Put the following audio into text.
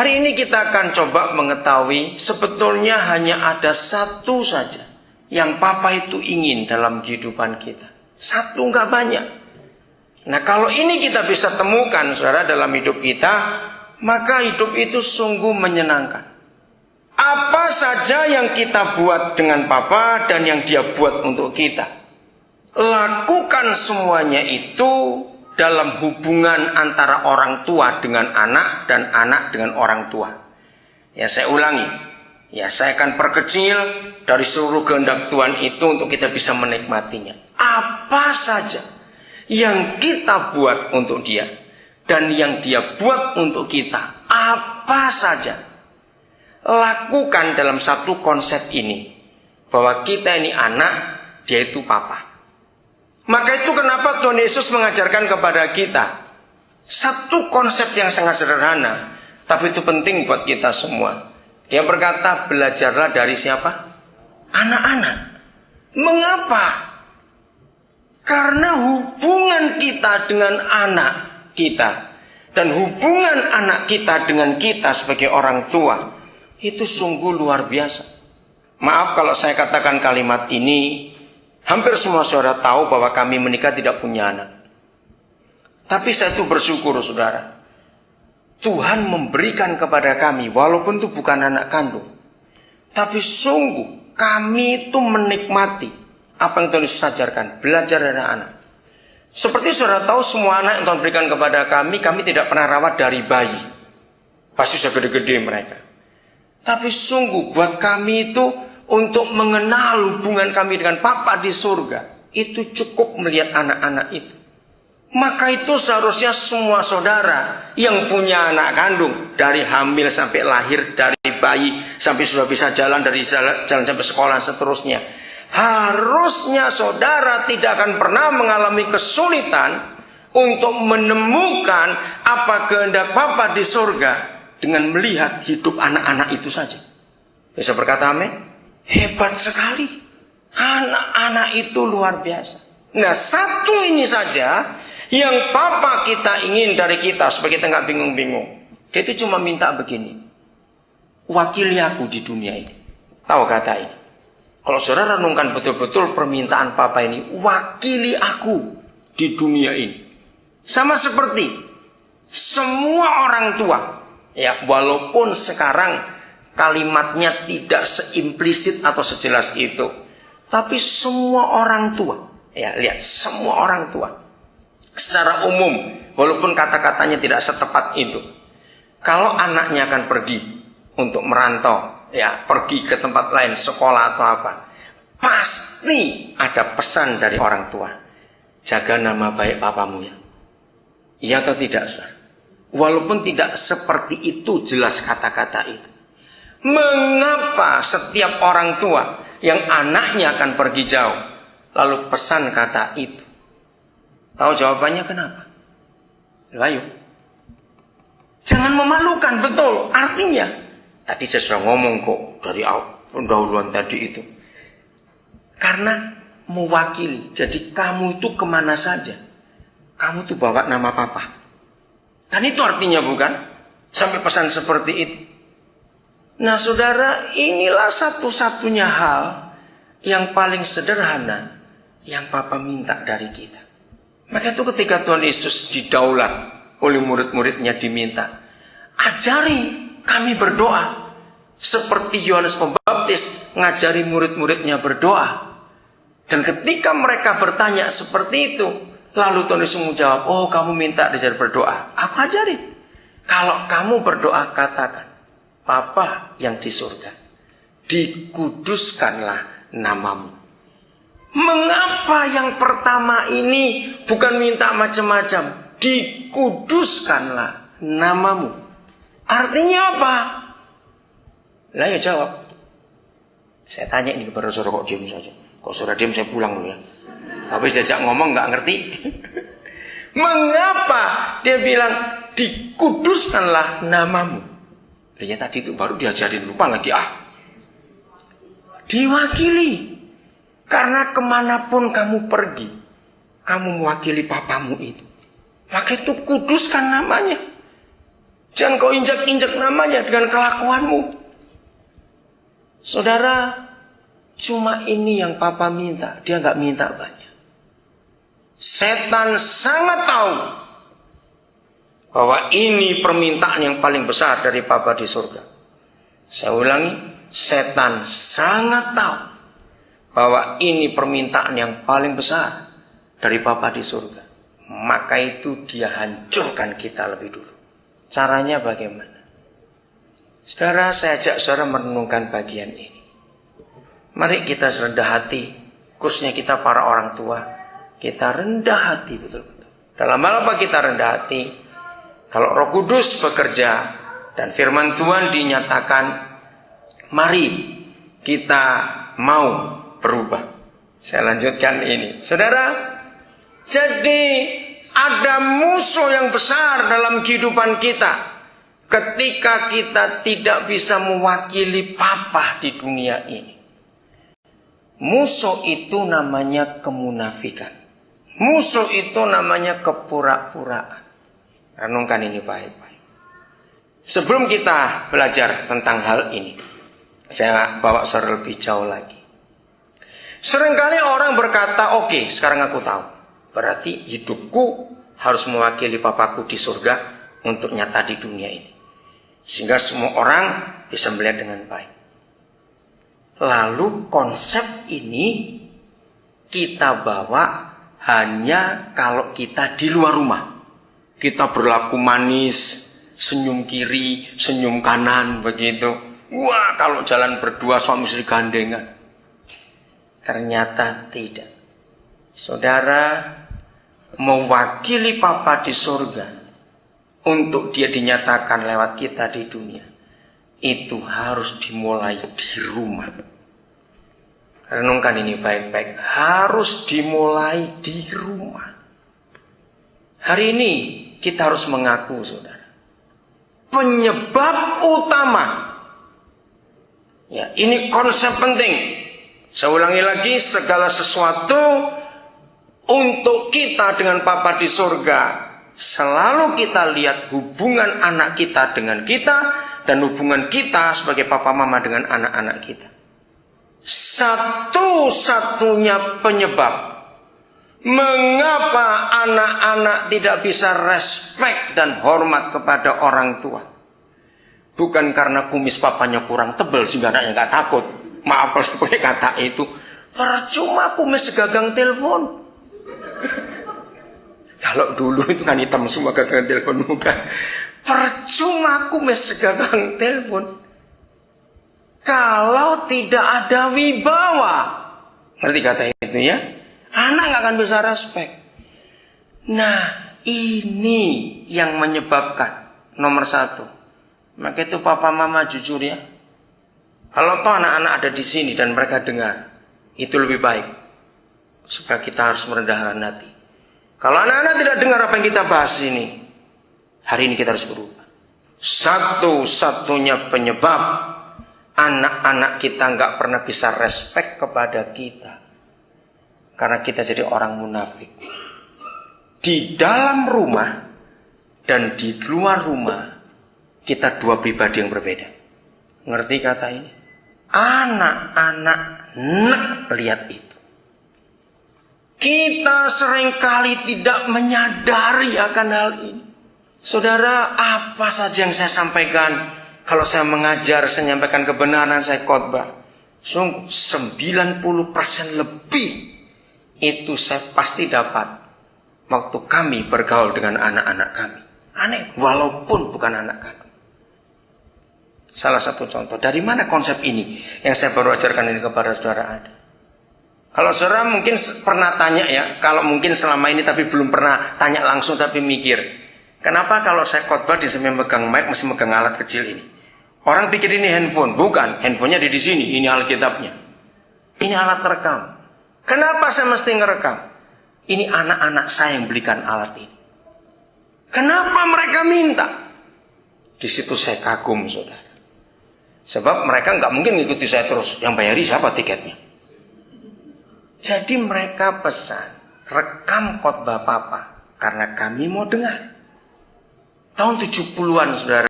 Hari ini kita akan coba mengetahui sebetulnya hanya ada satu saja yang Papa itu ingin dalam kehidupan kita. Satu, nggak banyak. Nah, kalau ini kita bisa temukan, saudara, dalam hidup kita, maka hidup itu sungguh menyenangkan. Apa saja yang kita buat dengan Papa dan yang Dia buat untuk kita, lakukan semuanya itu dalam hubungan antara orang tua dengan anak dan anak dengan orang tua. Ya, saya ulangi. Ya, saya akan perkecil dari seluruh kehendak Tuhan itu untuk kita bisa menikmatinya. Apa saja yang kita buat untuk Dia dan yang Dia buat untuk kita, apa saja, lakukan dalam satu konsep ini, bahwa kita ini anak, Dia itu Papa. Maka itu kenapa Tuhan Yesus mengajarkan kepada kita satu konsep yang sangat sederhana, tapi itu penting buat kita semua. Dia berkata, belajarlah dari siapa? Anak-anak. Mengapa? Karena hubungan kita dengan anak kita dan hubungan anak kita dengan kita sebagai orang tua itu sungguh luar biasa. Maaf kalau saya katakan kalimat ini, hampir semua saudara tahu bahwa kami menikah tidak punya anak. Tapi saya itu bersyukur, saudara, Tuhan memberikan kepada kami, walaupun itu bukan anak kandung, tapi sungguh kami itu menikmati apa yang Tuhan Yesus ajarkan, belajar dari anak. Seperti saudara tahu, semua anak yang Tuhan berikan kepada kami tidak pernah rawat dari bayi. Pasti sudah gede-gede mereka. Tapi sungguh buat kami itu, untuk mengenal hubungan kami dengan Papa di surga, itu cukup melihat anak-anak itu. Maka itu seharusnya semua saudara yang punya anak kandung, dari hamil sampai lahir, dari bayi sampai sudah bisa jalan, dari jalan sampai sekolah seterusnya, harusnya saudara tidak akan pernah mengalami kesulitan untuk menemukan apa kehendak Papa di surga dengan melihat hidup anak-anak itu saja. Bisa berkata amin? Hebat sekali. Anak-anak itu luar biasa. Nah, satu ini saja yang Papa kita ingin dari kita supaya kita nggak bingung-bingung. Dia itu cuma minta begini, wakili aku di dunia ini. Tahu kata ini? Kalau saudara renungkan betul-betul permintaan Papa ini, wakili aku di dunia ini. Sama seperti semua orang tua. Ya, walaupun sekarang kalimatnya tidak seimplisit atau sejelas itu, tapi semua orang tua, ya lihat, semua orang tua secara umum, walaupun kata-katanya tidak setepat itu, kalau anaknya akan pergi untuk merantau, ya pergi ke tempat lain, sekolah atau apa, pasti ada pesan dari orang tua, jaga nama baik papamu ya. Iya atau tidak, saudara? Walaupun tidak seperti itu jelas kata-kata itu. Mengapa setiap orang tua yang anaknya akan pergi jauh lalu pesan kata itu? Tahu jawabannya kenapa? Ayo, jangan memalukan, betul. Artinya, tadi saya sudah ngomong kok dari pendahuluan tadi itu. Karena mewakili, jadi kamu itu kemana saja, kamu tuh bawa nama Papa. Dan itu artinya bukan? Sampai pesan seperti itu. Nah saudara, inilah satu-satunya hal yang paling sederhana yang Papa minta dari kita. Maka itu ketika Tuhan Yesus didaulat oleh murid-muridnya diminta, ajari kami berdoa seperti Yohanes Pembaptis ngajari murid-muridnya berdoa. Dan ketika mereka bertanya seperti itu, lalu Tuhan Yesus menjawab, oh kamu minta diajar berdoa, aku ajari. Kalau kamu berdoa katakan, Papa yang di surga, dikuduskanlah namamu. Mengapa yang pertama ini bukan minta macam-macam? Dikuduskanlah namamu. Artinya apa? Lah ya jawab. Saya tanya ini kepada saudara, kok diam saja. Kok saudara diam, saya pulang dulu ya. Habis diajak ngomong nggak ngerti. Mengapa dia bilang dikuduskanlah namamu? Ya tadi itu baru diajarin, lupa lagi diwakili. Karena kemanapun kamu pergi, kamu mewakili papamu itu, maka itu kuduskan namanya. Jangan kau injak-injak namanya dengan kelakuanmu. Saudara, cuma ini yang Papa minta. Dia nggak minta banyak. Setan sangat tahu bahwa ini permintaan yang paling besar dari Papa di surga. Saya ulangi, setan sangat tahu bahwa ini permintaan yang paling besar dari Papa di surga. Maka itu dia hancurkan kita lebih dulu. Caranya bagaimana? Saudara, saya ajak saudara merenungkan bagian ini. Mari kita rendah hati, khususnya kita para orang tua. Kita rendah hati betul-betul. Dalam hal apa kita rendah hati? Kalau Roh Kudus bekerja dan firman Tuhan dinyatakan, mari kita mau berubah. Saya lanjutkan ini. Saudara, jadi ada musuh yang besar dalam kehidupan kita ketika kita tidak bisa mewakili Papa di dunia ini. Musuh itu namanya kemunafikan. Musuh itu namanya kepura-puraan. Renungkan ini baik-baik. Sebelum kita belajar tentang hal ini, saya bawa saudara lebih jauh lagi. Seringkali orang berkata, oke, sekarang aku tahu. Berarti hidupku harus mewakili Papaku di surga untuk nyata di dunia ini. Sehingga semua orang bisa melihat dengan baik. Lalu konsep ini kita bawa hanya kalau kita di luar rumah. Kita berlaku manis, senyum kiri, senyum kanan, begitu. Wah, kalau jalan berdua suami istri gandengan. Ternyata tidak. Saudara, mewakili Papa di surga untuk dia dinyatakan lewat kita di dunia, itu harus dimulai di rumah. Renungkan ini baik-baik. Harus dimulai di rumah. Hari ini kita harus mengaku, saudara, penyebab utama, ya, ini konsep penting. Saya ulangi lagi, segala sesuatu untuk kita dengan Papa di surga, selalu kita lihat hubungan anak kita dengan kita dan hubungan kita sebagai Papa Mama dengan anak-anak kita. Satu-satunya penyebab mengapa anak-anak tidak bisa respect dan hormat kepada orang tua, bukan karena kumis papanya kurang tebal sehingga anaknya gak takut. Maaf kalau seperti kata itu. Percuma kumis segagang telepon. Kalau dulu itu kan hitam semua gagang telepon, bukan. Percuma kumis segagang telepon kalau tidak ada wibawa. Ngerti kata itu ya? Anak gak akan bisa respect. Nah, ini yang menyebabkan nomor satu. Maka itu Papa Mama jujur ya. Kalau toh anak-anak ada di sini dan mereka dengar, itu lebih baik. Supaya kita harus merendahkan hati. Kalau anak-anak tidak dengar apa yang kita bahas ini, hari ini kita harus berubah. Satu-satunya penyebab anak-anak kita nggak pernah bisa respect kepada kita, karena kita jadi orang munafik. Di dalam rumah dan di luar rumah, kita dua pribadi yang berbeda. Ngerti kata ini? Anak-anak lihat itu. Kita seringkali tidak menyadari akan hal ini. Saudara, apa saja yang saya sampaikan, kalau saya mengajar, saya menyampaikan kebenaran, saya khotbah, sungguh 90% lebih itu saya pasti dapat waktu kami bergaul dengan anak-anak kami. Aneh, walaupun bukan anak kami. Salah satu contoh, dari mana konsep ini yang saya baru ajarkan ini kepada saudara ada? Kalau saudara mungkin pernah tanya ya, kalau mungkin selama ini tapi belum pernah tanya langsung tapi mikir, kenapa kalau saya khotbah di sini megang mic masih megang alat kecil ini? Orang pikir ini handphone, bukan, handphonenya ada di sini, ini Alkitabnya. Ini alat rekam. Kenapa saya mesti ngerekam? Ini anak-anak saya yang belikan alat ini. Kenapa mereka minta? Di situ saya kagum, saudara. Sebab mereka nggak mungkin ngikuti saya terus. Yang bayari siapa tiketnya? Jadi mereka pesan, rekam khotbah Papa, karena kami mau dengar. Tahun 70-an, saudara.